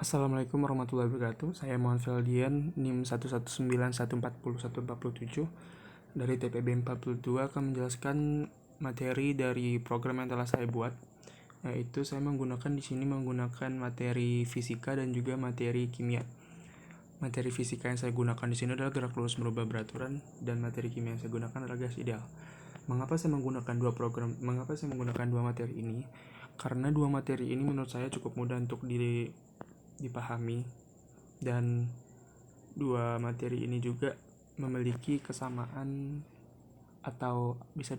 Assalamualaikum warahmatullahi wabarakatuh. Saya Muhammad Feldian, NIM 119144147 dari TPB 42 akan menjelaskan materi dari program yang telah saya buat. Yaitu saya menggunakan materi fisika dan juga materi kimia. Materi fisika yang saya gunakan di sini adalah gerak lurus merubah beraturan, dan materi kimia yang saya gunakan adalah gas ideal. Mengapa saya menggunakan dua materi ini? Karena dua materi ini menurut saya cukup mudah untuk dipahami, dan dua materi ini juga memiliki kesamaan atau bisa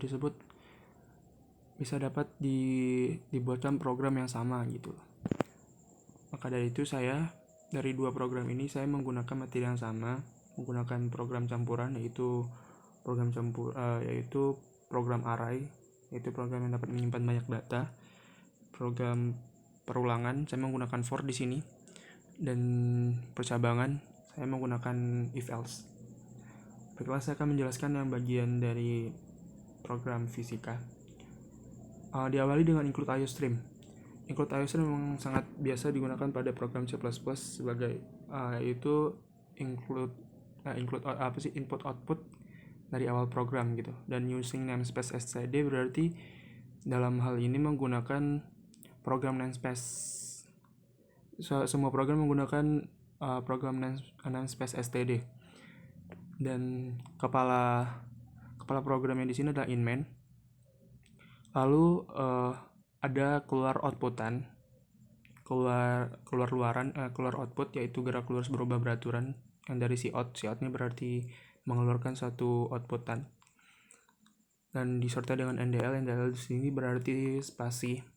dapat dibuatkan program yang sama gitu. Maka dari itu dari dua program ini saya menggunakan materi yang sama, menggunakan program campuran yaitu program array, yaitu program yang dapat menyimpan banyak data. Program perulangan saya menggunakan for di sini, dan percabangan saya menggunakan if else. Baiklah, saya akan menjelaskan yang bagian dari program fisika. Diawali dengan include IOStream. Include IOStream memang sangat biasa digunakan pada program C++ sebagai yaitu include input output dari awal program gitu. Dan using namespace std berarti dalam hal ini menggunakan program namespace. Semua program menggunakan program namespace std. Dan kepala programnya di sini adalah inmain. Lalu ada keluar output yaitu gerak lurus berubah beraturan yang dari cout-nya berarti mengeluarkan satu outputan, dan disertai dengan NDL di sini berarti spasi.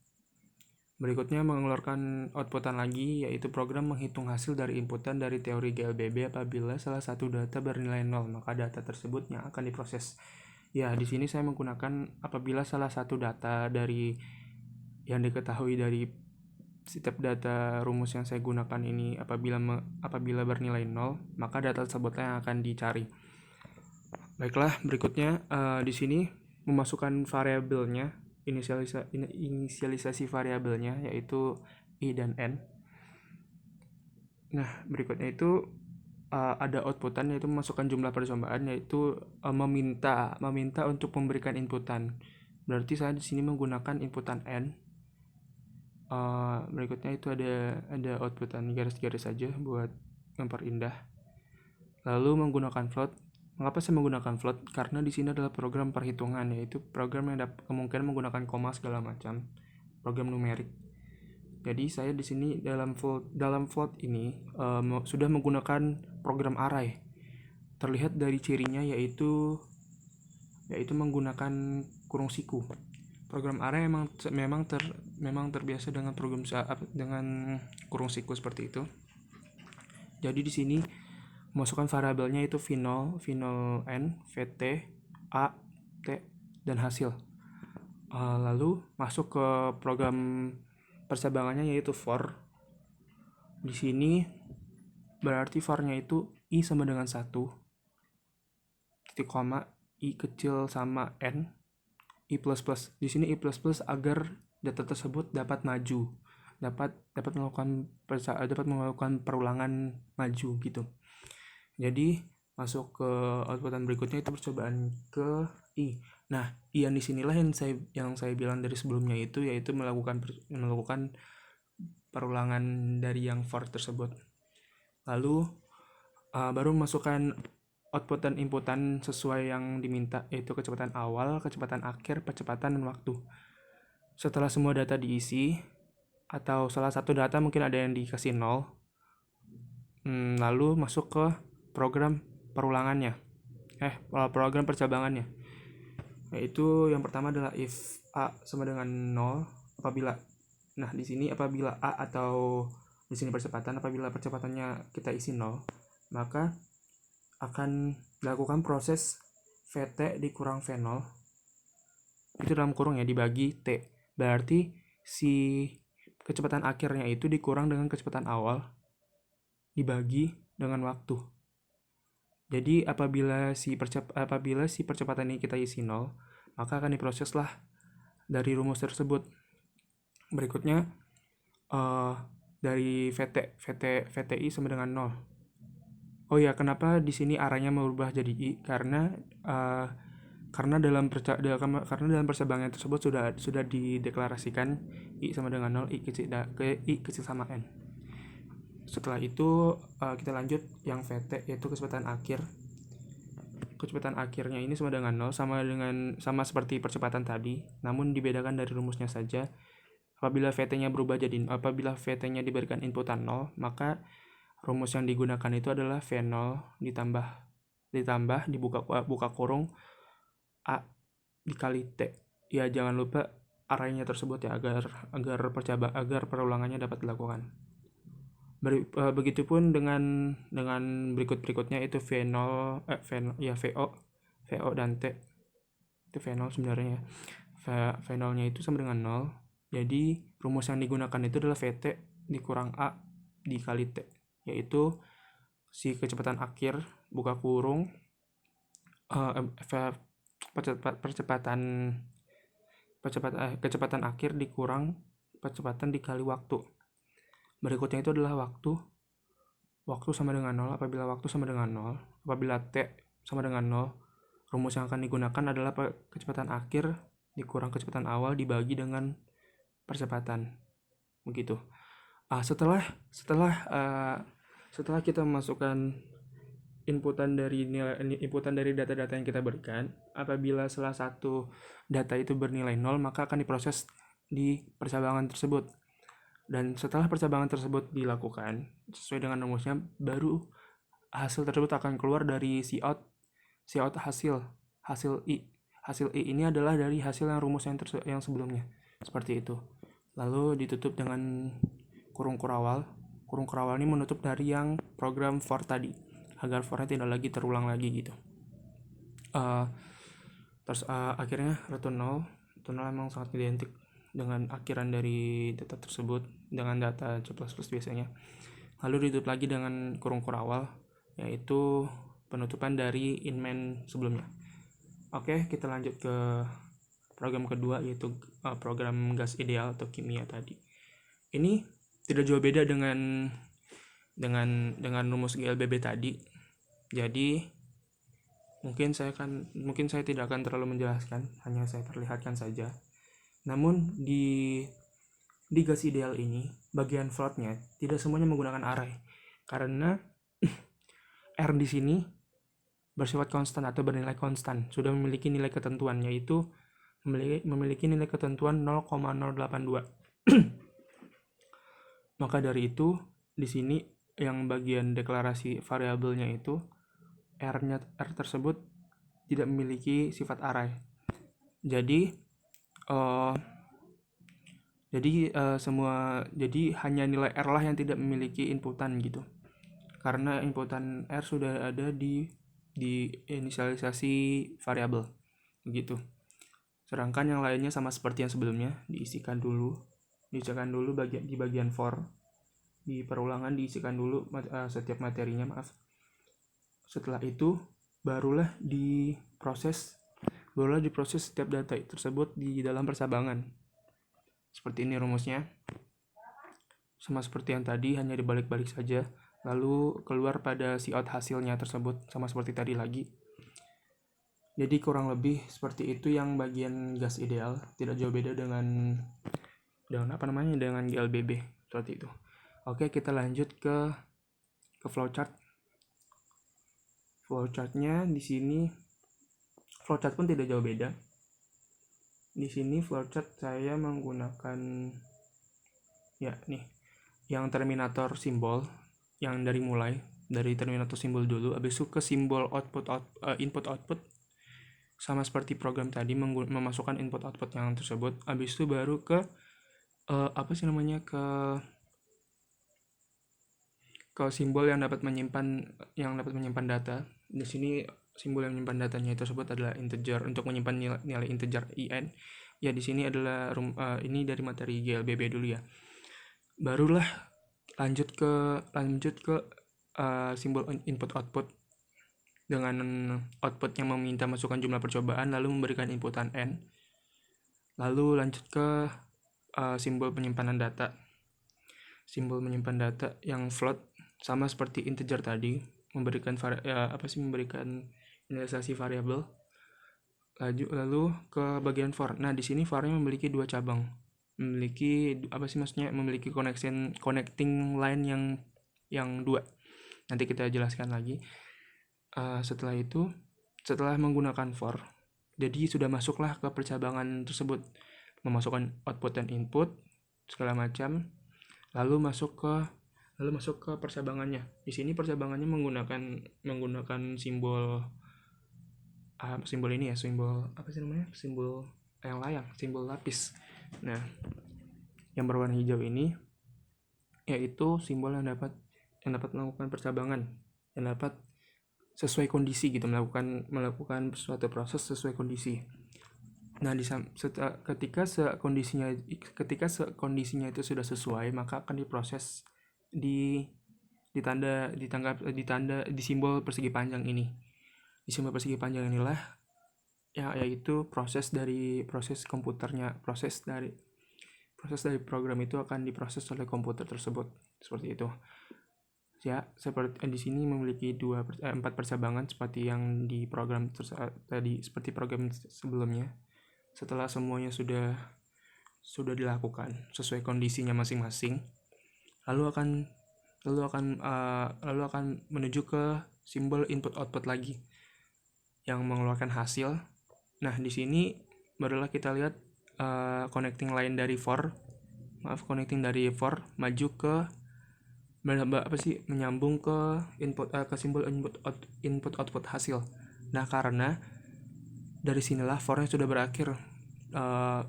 Berikutnya mengeluarkan outputan lagi, yaitu program menghitung hasil dari inputan dari teori GLBB apabila salah satu data bernilai 0, maka data tersebut yang akan diproses. Ya, di sini saya menggunakan apabila salah satu data dari yang diketahui dari setiap data rumus yang saya gunakan ini apabila bernilai 0, maka data tersebutlah yang akan dicari. Baiklah, berikutnya di sini memasukkan variabelnya, inisialisasi variabelnya yaitu i dan n. Nah, berikutnya itu ada outputan, yaitu memasukkan jumlah percobaan, yaitu meminta untuk memberikan inputan. Berarti saya di sini menggunakan inputan n. Berikutnya itu ada outputan garis-garis saja buat memperindah. Lalu menggunakan float. Mengapa saya menggunakan float? Karena di sini adalah program perhitungan, yaitu program yang kemungkinan menggunakan koma segala macam, program numerik. Jadi saya di sini dalam float ini sudah menggunakan program array. Terlihat dari cirinya yaitu menggunakan kurung siku. Program array memang terbiasa dengan dengan kurung siku seperti itu. Jadi di sini masukkan variabelnya itu v0 n, vt, a, t, dan hasil. Lalu masuk ke program percabangannya yaitu for. Di sini berarti for-nya itu i sama dengan 1, titik koma, i kecil sama n, i plus plus. Di sini i plus plus agar data tersebut dapat maju, dapat melakukan perulangan maju gitu. Jadi masuk ke outputan berikutnya itu percobaan ke i. Nah, i yang disinilah yang saya bilang dari sebelumnya itu, yaitu melakukan perulangan dari yang for tersebut. Lalu baru masukkan output dan inputan sesuai yang diminta, yaitu kecepatan awal, kecepatan akhir, kecepatan, dan waktu. Setelah semua data diisi, atau salah satu data mungkin ada yang dikasih 0, lalu masuk ke program perulangannya, program percabangannya, yaitu yang pertama adalah if a sama dengan 0 apabila a atau di sini percepatan, apabila percepatannya kita isi 0, maka akan dilakukan proses vt dikurang v0, itu dalam kurung ya, dibagi t. Berarti si kecepatan akhirnya itu dikurang dengan kecepatan awal dibagi dengan waktu. Jadi apabila si percepatan ini kita isi 0, maka akan diproseslah dari rumus tersebut. Berikutnya dari VTI sama dengan 0. Oh ya, kenapa di sini arahnya merubah jadi I? Karena dalam percabangan tersebut sudah dideklarasikan I sama dengan 0, I kecil sama N. Setelah itu kita lanjut yang VT, yaitu kecepatan akhir. Kecepatan akhirnya ini sama dengan 0, sama seperti percepatan tadi, namun dibedakan dari rumusnya saja. Apabila VT-nya diberikan inputan 0, maka rumus yang digunakan itu adalah V0 ditambah buka kurung A dikali T. Ya, jangan lupa arahnya tersebut ya, agar perulangannya dapat dilakukan. Begitupun dengan berikutnya itu VO dan T. Itu V0 sebenarnya. V0-nya itu sama dengan 0. Jadi rumus yang digunakan itu adalah VT dikurang A dikali T, yaitu si kecepatan akhir buka kurung kecepatan akhir dikurang kecepatan dikali waktu. Berikutnya itu adalah waktu sama dengan 0. Apabila waktu sama dengan 0, apabila T sama dengan 0, rumus yang akan digunakan adalah kecepatan akhir dikurang kecepatan awal dibagi dengan percepatan. Begitu. Setelah kita memasukkan inputan dari data-data yang kita berikan, apabila salah satu data itu bernilai 0, maka akan diproses di percabangan tersebut. Dan setelah percabangan tersebut dilakukan sesuai dengan rumusnya, baru hasil tersebut akan keluar dari Cout hasil I. Hasil I ini adalah dari hasil yang rumus yang sebelumnya. Seperti itu. Lalu ditutup dengan kurung kurawal. Kurung kurawal ini menutup dari yang program for tadi, agar for-nya tidak lagi terulang lagi gitu. Terus akhirnya return 0. Return 0 memang sangat identik dengan akhiran dari data tersebut dengan data C++ biasanya. Lalu ditutup lagi dengan kurung kurawal, yaitu penutupan dari in-main sebelumnya. Oke, kita lanjut ke program kedua, yaitu program gas ideal atau kimia tadi. Ini tidak jauh beda dengan rumus GLBB tadi. Jadi mungkin saya tidak akan terlalu menjelaskan, hanya saya perlihatkan saja. Namun di gas ideal ini bagian floatnya tidak semuanya menggunakan array, karena R di sini bersifat konstan atau bernilai konstan, sudah memiliki nilai ketentuan, yaitu memiliki nilai ketentuan 0,082. Maka dari itu di sini yang bagian deklarasi variabelnya itu R tersebut tidak memiliki sifat array. Jadi hanya nilai R lah yang tidak memiliki inputan gitu. Karena inputan R sudah ada di inisialisasi variabel begitu. Sedangkan yang lainnya sama seperti yang sebelumnya, diisikan dulu di bagian for. Di perulangan diisikan dulu setiap materinya, Setelah itu barulah diproses setiap data tersebut di dalam percabangan. Seperti ini rumusnya. Sama seperti yang tadi, hanya dibalik-balik saja, lalu keluar pada Cout hasilnya tersebut, sama seperti tadi lagi. Jadi kurang lebih seperti itu yang bagian gas ideal, tidak jauh beda dengan GLBB, seperti itu. Oke, kita lanjut ke flowchart. Flowchartnya di sini, flowchart pun tidak jauh beda. Di sini flowchart saya menggunakan yang terminator simbol, yang dari terminator simbol dulu, habis itu ke simbol input output, sama seperti program tadi memasukkan input output yang tersebut, habis itu baru ke ke simbol yang dapat menyimpan data. Di sini simbol yang menyimpan datanya tersebut adalah integer, untuk menyimpan nilai integer in. Ya, di sini adalah ini dari materi GLBB dulu ya. Barulah lanjut ke simbol input output dengan output yang meminta masukkan jumlah percobaan lalu memberikan inputan n. Lalu lanjut ke simbol penyimpanan data. simbol menyimpan data yang float sama seperti integer tadi, memberikan inisialisasi variabel. Lalu ke bagian for. Nah, di sini for-nya memiliki dua cabang. Memiliki connecting line yang dua. Nanti kita jelaskan lagi. Setelah menggunakan for, jadi sudah masuklah ke percabangan tersebut, memasukkan output dan input segala macam, lalu masuk ke percabangannya. Di sini percabangannya menggunakan simbol ini ya, simbol yang layang, simbol lapis. Nah, yang berwarna hijau ini yaitu simbol yang dapat melakukan percabangan, yang dapat sesuai kondisi gitu, melakukan suatu proses sesuai kondisi. Nah, ketika kondisinya itu sudah sesuai, maka akan diproses di simbol persegi panjang ini. Di simbol persegi panjang inilah yaitu proses dari program itu akan diproses oleh komputer tersebut, seperti itu. Ya, seperti di sini memiliki 4 percabangan seperti yang di program tadi, seperti program sebelumnya. Setelah semuanya sudah dilakukan sesuai kondisinya masing-masing, lalu akan menuju ke simbol input output lagi yang mengeluarkan hasil. Nah, di sini barulah kita lihat connecting line dari for maju ke menyambung ke simbol input output hasil. Nah, karena dari sinilah for-nya sudah berakhir.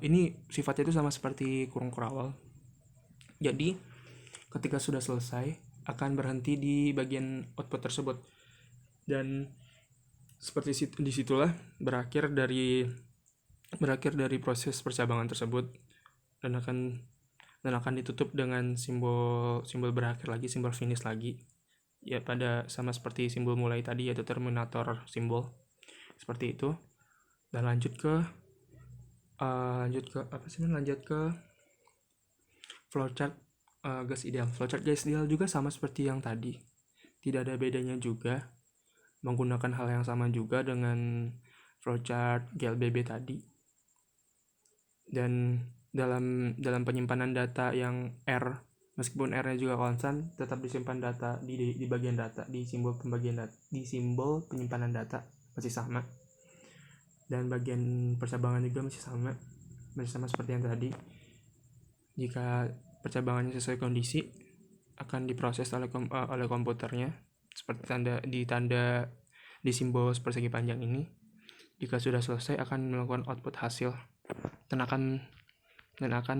Ini sifatnya itu sama seperti kurung kurawal. Jadi ketika sudah selesai akan berhenti di bagian output tersebut, dan seperti disitulah berakhir dari proses percabangan tersebut, dan akan ditutup dengan simbol berakhir lagi, simbol finish lagi, ya, pada sama seperti simbol mulai tadi, yaitu terminator simbol, seperti itu. Dan lanjut ke flowchart gas ideal. Flowchart gas ideal juga sama seperti yang tadi, tidak ada bedanya juga, menggunakan hal yang sama juga dengan flowchart GLBB tadi. Dan dalam penyimpanan data yang R, meskipun R-nya juga konstan, tetap disimpan data di bagian data, di simbol penyimpanan data masih sama, dan bagian percabangan juga masih sama seperti yang tadi. Jika percabangannya sesuai kondisi, akan diproses oleh komputernya seperti ditanda di simbol persegi panjang ini. Jika sudah selesai, akan melakukan output hasil dan akan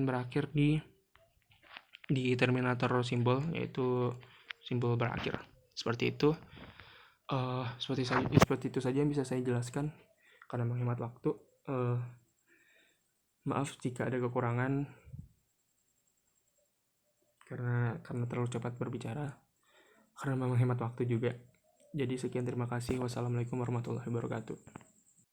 berakhir di terminator simbol, yaitu simbol berakhir. Seperti itu. Seperti itu saja yang bisa saya jelaskan karena menghemat waktu. Maaf jika ada kekurangan karena terlalu cepat berbicara, karena menghemat waktu juga. Jadi sekian, terima kasih. Wassalamualaikum warahmatullahi wabarakatuh.